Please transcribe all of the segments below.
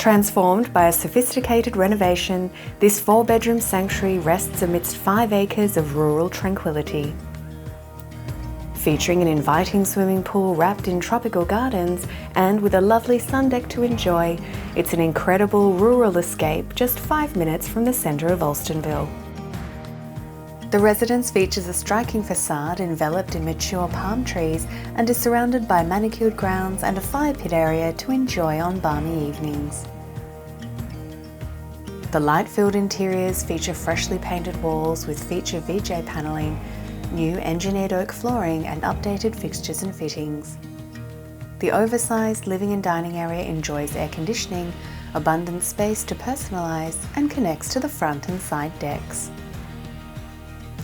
Transformed by a sophisticated renovation, this 4-bedroom sanctuary rests amidst 5 acres of rural tranquility. Featuring an inviting swimming pool wrapped in tropical gardens and with a lovely sun deck to enjoy, it's an incredible rural escape just 5 minutes from the centre of Alstonville. The residence features a striking facade enveloped in mature palm trees and is surrounded by manicured grounds and a fire pit area to enjoy on balmy evenings. The light-filled interiors feature freshly painted walls with feature VJ panelling, new engineered oak flooring and updated fixtures and fittings. The oversized living and dining area enjoys air conditioning, abundant space to personalise and connects to the front and side decks.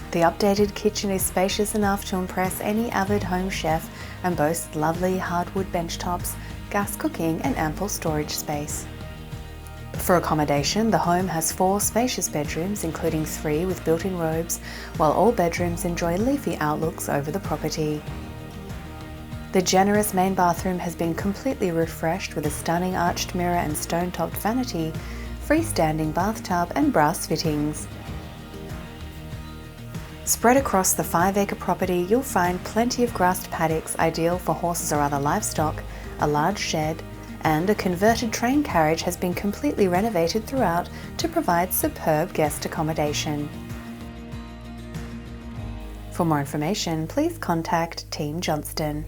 The updated kitchen is spacious enough to impress any avid home chef and boasts lovely hardwood benchtops, gas cooking and ample storage space. For accommodation, the home has 4 spacious bedrooms, including 3 with built-in robes, while all bedrooms enjoy leafy outlooks over the property. The generous main bathroom has been completely refreshed with a stunning arched mirror and stone-topped vanity, freestanding bathtub and brass fittings. Spread across the 5-acre property, you'll find plenty of grassed paddocks ideal for horses or other livestock, a large shed, and a converted train carriage has been completely renovated throughout to provide superb guest accommodation. For more information, please contact Team Johnston.